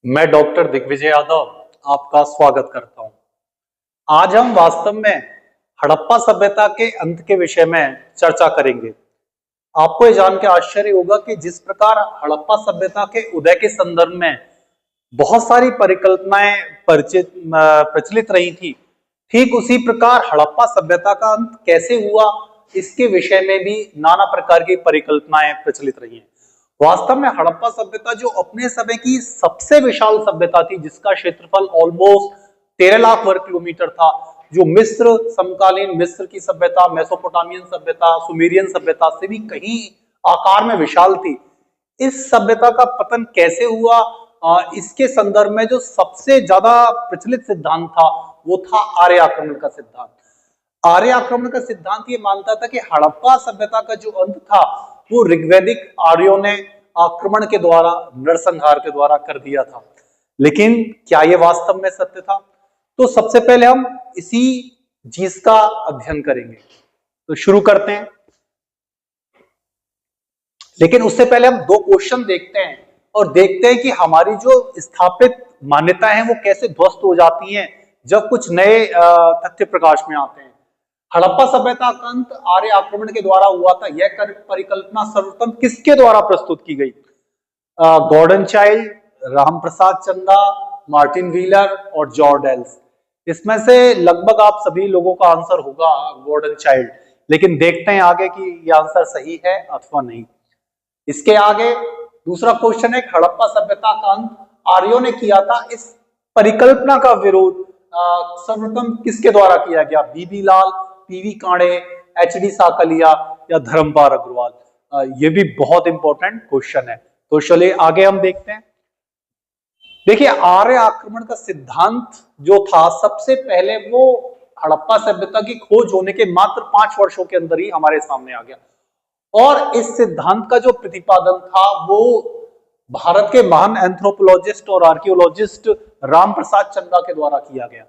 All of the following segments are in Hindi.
मैं डॉक्टर दिग्विजय यादव आपका स्वागत करता हूं। आज हम वास्तव में हड़प्पा सभ्यता के अंत के विषय में चर्चा करेंगे। आपको ये जान के आश्चर्य होगा कि जिस प्रकार हड़प्पा सभ्यता के उदय के संदर्भ में बहुत सारी परिकल्पनाएं प्रचलित रही थी, ठीक उसी प्रकार हड़प्पा सभ्यता का अंत कैसे हुआ इसके विषय में भी नाना प्रकार की परिकल्पनाएं प्रचलित रही हैं। वास्तव में हड़प्पा सभ्यता जो अपने समय की सबसे विशाल सभ्यता थी, जिसका क्षेत्रफल ऑलमोस्ट 13 लाख वर्ग किलोमीटर था, जो मिस्र, समकालीन मिस्र की सभ्यता, मेसोपोटामियन सभ्यता, सुमेरियन सभ्यता से भी कहीं आकार में विशाल थी। इस सभ्यता का पतन कैसे हुआ, इसके संदर्भ में जो सबसे ज्यादा प्रचलित सिद्धांत था वो था आर्य आक्रमण का सिद्धांत। आर्य आक्रमण का सिद्धांत ये मानता था कि हड़प्पा सभ्यता का जो अंत था वो ऋग्वैदिक आर्यों ने आक्रमण के द्वारा, नरसंहार के द्वारा कर दिया था। लेकिन क्या ये वास्तव में सत्य था? तो सबसे पहले हम इसी चीज का अध्ययन करेंगे। तो शुरू करते हैं, लेकिन उससे पहले हम दो क्वेश्चन देखते हैं और देखते हैं कि हमारी जो स्थापित मान्यताएं हैं वो कैसे ध्वस्त हो जाती हैं जब कुछ नए तथ्य प्रकाश में आते हैं। हड़प्पा सभ्यता का अंत आर्य आक्रमण के द्वारा हुआ था, यह परिकल्पना सर्वप्रथम किसके द्वारा प्रस्तुत की गई? गॉर्डन चाइल्ड, रामप्रसाद चंदा, मार्टिन व्हीलर और जॉर्ज एल्स। इसमें से लगभग आप सभी लोगों का आंसर होगा गॉर्डन चाइल्ड, लेकिन देखते हैं आगे कि यह आंसर सही है अथवा नहीं। इसके आगे दूसरा क्वेश्चन है, हड़प्पा सभ्यता का अंत आर्यों ने किया था, इस परिकल्पना का विरोध सर्वप्रथम किसके द्वारा किया गया? बीबी लाल, पीवी कांडे, एचडी साकलिया या धर्मपाल अग्रवाल? ये भी बहुत इंपॉर्टेंट क्वेश्चन है। तो चलिए आगे हम देखते हैं। देखिए, आर्य आक्रमण का सिद्धांत जो था, सबसे पहले वो हड़प्पा सभ्यता की खोज होने के मात्र 5 वर्षों के अंदर ही हमारे सामने आ गया। और इस सिद्धांत का जो प्रतिपादन था वो भारत के महान एंथ्रोपोलॉजिस्ट और आर्कियोलॉजिस्ट रामप्रसाद चंदा के द्वारा किया गया।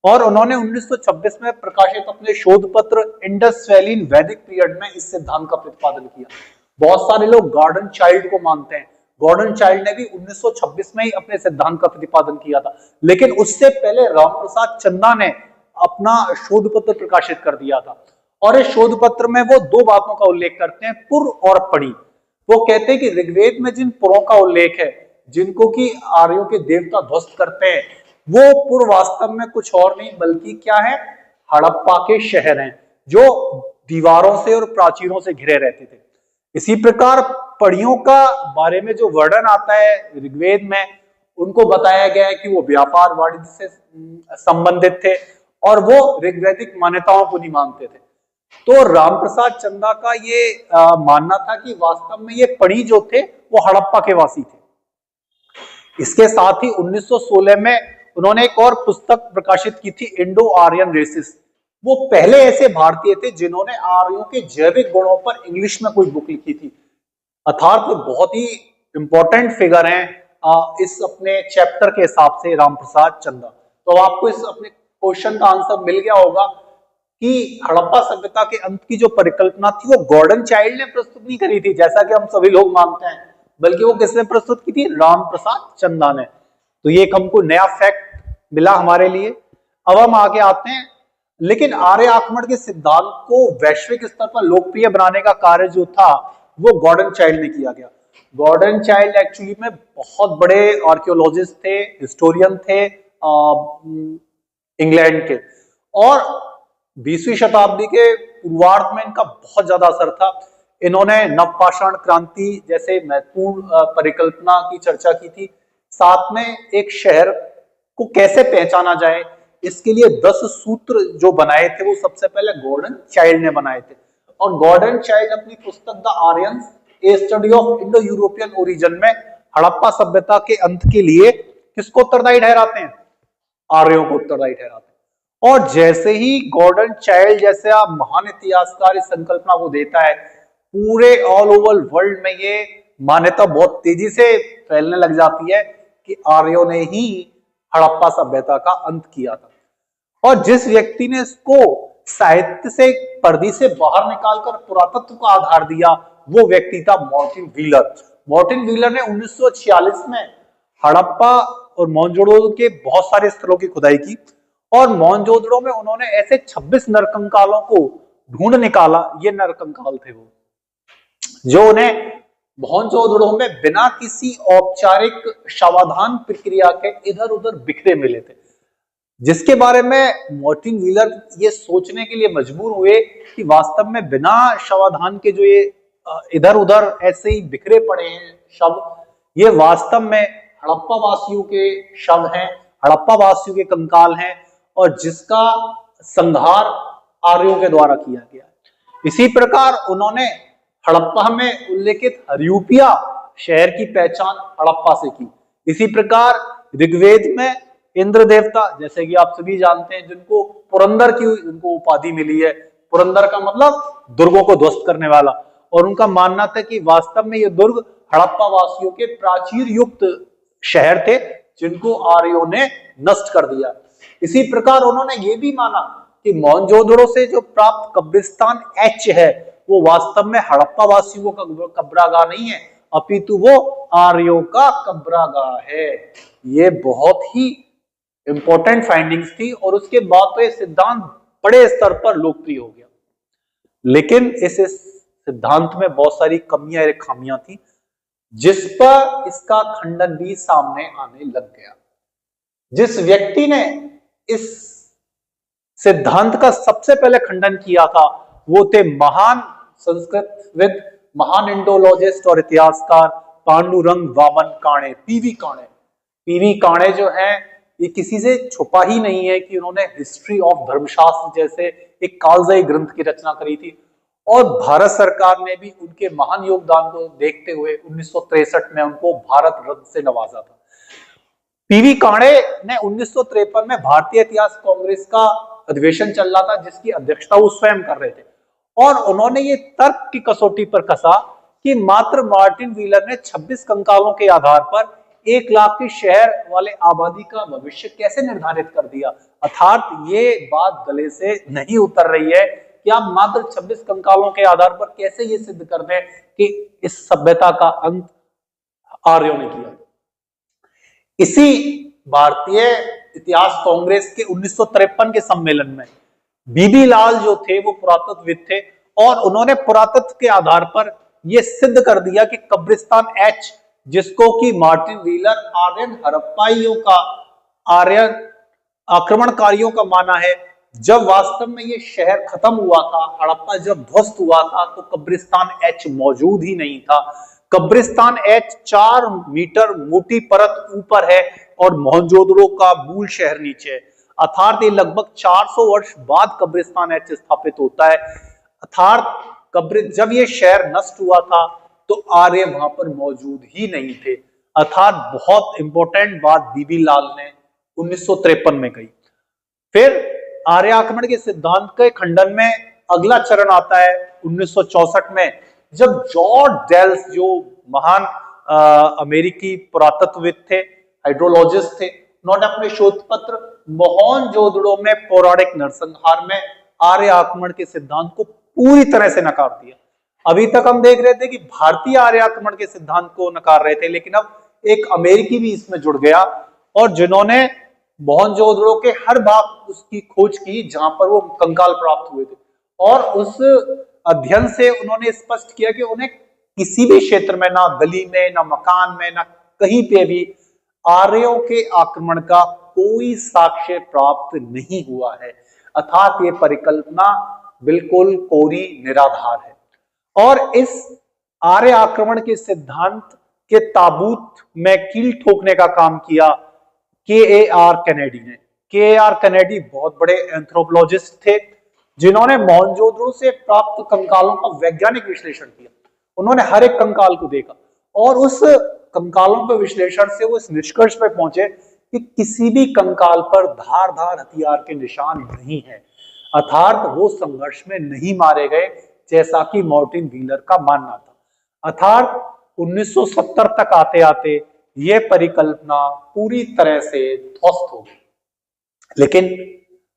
और उन्होंने 1926 में प्रकाशित अपने शोध पत्र इंडस वैली इन वैदिक पीरियड में इस सिद्धांत का प्रतिपादन किया। बहुत सारे लोग गॉर्डन चाइल्ड को मानते हैं। गॉर्डन चाइल्ड ने भी 1926 में ही अपने सिद्धांत का प्रतिपादन किया था, लेकिन उससे पहले रामप्रसाद चंदा ने अपना शोध पत्र प्रकाशित कर दिया था। और इस शोध पत्र में वो दो बातों का उल्लेख करते हैं, पुर और पड़ी। वो कहते हैं कि ऋग्वेद में जिन पुरों का उल्लेख है, जिनको कि आर्यों के देवता ध्वस्त करते हैं, वो पुर वास्तव में कुछ और नहीं बल्कि क्या है? हड़प्पा के शहर हैं, जो दीवारों से और प्राचीरों से घिरे रहते थे। इसी प्रकार पड़ियों का बारे में जो वर्णन आता है ऋग्वेद में, उनको बताया गया है कि वो व्यापार वाणिज्य से संबंधित थे और वो ऋग्वैदिक मान्यताओं को नहीं मानते थे। तो रामप्रसाद चंदा का ये मानना था कि वास्तव में ये पड़ी जो थे वो हड़प्पा के वासी थे। इसके साथ ही 1916 में उन्होंने एक और पुस्तक प्रकाशित की थी, इंडो आर्यन रेसिस। वो पहले ऐसे भारतीय थे जिन्होंने आर्यों के जैविक गुणों पर इंग्लिश में कोई बुक लिखी थी। अर्थात बहुत ही इंपॉर्टेंट फिगर हैं इस अपने चैप्टर के हिसाब से रामप्रसाद चंदा। तो आपको इस अपने क्वेश्चन का आंसर मिल गया होगा कि हड़प्पा सभ्यता के अंत की जो परिकल्पना थी वो गॉर्डन चाइल्ड ने प्रस्तुत नहीं करी थी, जैसा कि हम सभी लोग मानते हैं, बल्कि वो किसने प्रस्तुत की थी? रामप्रसाद चंदा ने। तो ये एक हमको नया फैक्ट मिला हमारे लिए। अब हम आगे आते हैं। लेकिन आर्य आक्रमण के सिद्धांत को वैश्विक स्तर पर लोकप्रिय बनाने का कार्य जो था वो गॉर्डन चाइल्ड ने किया गया। गॉर्डन चाइल्ड एक्चुअली में बहुत बड़े आर्कियोलॉजिस्ट थे, हिस्टोरियन थे इंग्लैंड के, और 20वीं शताब्दी के पूर्वार्ध में इनका बहुत ज्यादा असर था। इन्होंने नवपाषाण क्रांति जैसे महत्वपूर्ण परिकल्पना की चर्चा की थी। साथ में एक शहर को कैसे पहचाना जाए, इसके लिए 10 सूत्र जो बनाए थे वो सबसे पहले गॉर्डन चाइल्ड ने बनाए थे। और गॉर्डन चाइल्ड अपनी पुस्तक the Aryans A study of Indo European origin में हड़प्पा सभ्यता के अंत के लिए किसको उत्तरदायी ठहराते हैं? आर्यों को उत्तरदायी ठहराते हैं। और जैसे ही गॉर्डन चाइल्ड जैसा महान इतिहासकार इस संकल्पना को देता है, पूरे ऑल ओवर वर्ल्ड में ये मान्यता बहुत तेजी से फैलने लग जाती है कि आर्यों ने ही हड़प्पा सभ्यता का अंत किया था। और जिस व्यक्ति ने इसको साहित्य से, पर्दे से बाहर निकालकर पुरातत्व का आधार दिया, वो व्यक्ति था मार्टिन व्हीलर। मार्टिन व्हीलर ने 1946 में हड़प्पा और मोहनजोदड़ो के बहुत सारे स्थलों की खुदाई की और मोहनजोदड़ो में उन्होंने ऐसे 26 नरकंकालों को ढूंढ निकाला। ये नरकंकाल थे वो जो उन्हें मोहनजोदड़ो में बिना किसी औपचारिक शवाधान प्रक्रिया के इधर उधर बिखरे मिले थे, जिसके बारे में मार्टिन व्हीलर ये सोचने के लिए मजबूर हुए कि वास्तव में बिना शवाधान के जो ये इधर उधर ऐसे ही बिखरे पड़े हैं शव, ये वास्तव में हड़प्पा वासियों के शव हैं, हड़प्पा वासियों के कंकाल हैं और जिसका संहार आर्यों के द्वारा किया गया है। इसी प्रकार उन्होंने हड़प्पा में उल्लेखित हरियूपिया शहर की पहचान हड़प्पा से की। इसी प्रकार ऋग्वेद में इंद्र देवता, जैसे कि आप सभी जानते हैं, जिनको पुरंदर की उनको उपाधि मिली है, पुरंदर का मतलब दुर्गों को ध्वस्त करने वाला, और उनका मानना था कि वास्तव में ये दुर्ग हड़प्पा वासियों के प्राचीर युक्त शहर थे जिनको आर्यों ने नष्ट कर दिया। इसी प्रकार उन्होंने ये भी माना कि मोहनजोदड़ो से जो प्राप्त कब्रिस्तान एच है वो वास्तव में हड़प्पा वासियों का कब्रागाह नहीं है, अपितु वो आर्यों का कब्रागाह है। ये बहुत ही इंपॉर्टेंट फाइंडिंग्स थी और उसके बाद तो ये सिद्धांत बड़े स्तर पर लोकप्रिय हो गया। लेकिन इस सिद्धांत में बहुत सारी कमियां और खामियां थी जिस पर इसका खंडन भी सामने आने लग गया। जिस व्यक्ति ने इस सिद्धांत का सबसे पहले खंडन किया था वो थे महान संस्कृतविद, महान इंडोलॉजिस्ट और इतिहासकार पांडुरंग वामन काणे, पीवी काणे। पीवी काणे जो है ये किसी से छुपा ही नहीं है कि उन्होंने हिस्ट्री ऑफ धर्मशास्त्र जैसे एक कालजयी ग्रंथ की रचना करी थी और भारत सरकार ने भी उनके महान योगदान को देखते हुए 1963 में उनको भारत रत्न से नवाजा था। पीवी काणे ने 1953 में भारतीय इतिहास कांग्रेस का अधिवेशन चल रहा था जिसकी अध्यक्षता वो स्वयं कर रहे थे और उन्होंने ये तर्क की कसौटी पर कसा कि मात्र मार्टिन व्हीलर ने 26 कंकालों के आधार पर 1 लाख के शहर वाले आबादी का भविष्य कैसे निर्धारित कर दिया। अर्थात ये बात गले से नहीं उतर रही है कि आप मात्र 26 कंकालों के आधार पर कैसे ये सिद्ध कर दें कि इस सभ्यता का अंत आर्यों ने किया। इसी भारतीय इतिहास कांग्रेस के 1953 के सम्मेलन में बीबी लाल जो थे वो पुरातत्वविद थे और उन्होंने पुरातत्व के आधार पर यह सिद्ध कर दिया कि कब्रिस्तान एच, जिसको कि मार्टिन व्हीलर आर्यन हड़प्पाइयों का, आर्यन आक्रमणकारियों का माना है, जब वास्तव में ये शहर खत्म हुआ था, हड़प्पा जब ध्वस्त हुआ था तो कब्रिस्तान एच मौजूद ही नहीं था। कब्रिस्तान एच 4 मीटर मोटी परत ऊपर है और मोहनजोदड़ो का मूल शहर नीचे है। अर्थात ये लगभग 400 वर्ष बाद कब्रिस्तान एच स्थापित होता है। अर्थात जब ये शहर नष्ट हुआ था तो आर्य वहां पर मौजूद ही नहीं थे। अर्थात बहुत इंपॉर्टेंट बात बीबी लाल ने 1953 में कही। फिर आर्य आक्रमण के सिद्धांत के खंडन में अगला चरण आता है 1964 में, जब जॉर्ज डेल्स जो महान अमेरिकी पुरातत्वविद थे, हाइड्रोलॉजिस्ट थे, उन्होंने अपने शोध पत्र मोहनजोदड़ो में पौराणिक नरसंहार में आर्य आक्रमण के सिद्धांत को पूरी तरह से नकार दिया। अभी तक हम देख रहे थे कि भारतीय आर्य आक्रमण के सिद्धांत को नकार रहे थे, लेकिन अब एक अमेरिकी भी इसमें जुड़ गया और जिन्होंने मोहनजोदड़ो के हर भाग उसकी खोज की जहां पर वो कंकाल प्राप्त हुए थे और उस अध्ययन से उन्होंने स्पष्ट किया कि उन्हें किसी भी क्षेत्र में, ना गली में, ना मकान में, ना कहीं पे भी आर्यों के आक्रमण का कोई साक्ष्य प्राप्त नहीं हुआ है। अर्थात ये परिकल्पना बिल्कुल कोरी निराधार है। और इस आर्य आक्रमण के सिद्धांत के ताबूत में कील ठोकने का काम किया के.ए.आर. कैनेडी ने। के.ए.आर. कैनेडी बहुत बड़े एंथ्रोपोलॉजिस्ट थे जिन्होंने मोहनजोदड़ो से प्राप्त कंकालों का वैज्ञानिक विश्लेषण किया। उन्होंने हर एक कंकाल को देखा और उस कंकालों के विश्लेषण से वो इस निष्कर्ष पर पहुंचे कि किसी भी कंकाल पर धारदार हथियार के निशान नहीं है। अर्थात वो संघर्ष में नहीं मारे गए जैसा कि मार्टिन व्हीलर का मानना था। अर्थात 1970 तक आते आते यह परिकल्पना पूरी तरह से ध्वस्त हो गई। लेकिन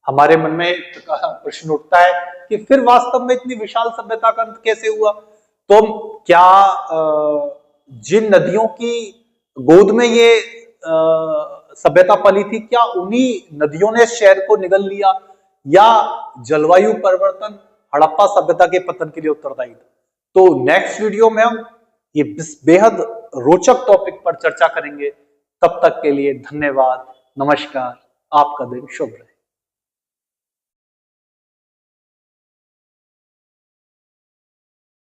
हमारे मन में प्रश्न उठता है कि फिर वास्तव में इतनी विशाल सभ्यता का अंत कैसे हुआ? तो क्या जिन नदियों की गोद में ये सभ्यता पली थी, क्या उन्हीं नदियों ने शहर को निगल लिया, या जलवायु परिवर्तन हड़प्पा सभ्यता के पतन के लिए उत्तरदायी था? तो नेक्स्ट वीडियो में हम ये बेहद रोचक टॉपिक पर चर्चा करेंगे। तब तक के लिए धन्यवाद, नमस्कार, आपका दिन शुभ रहे।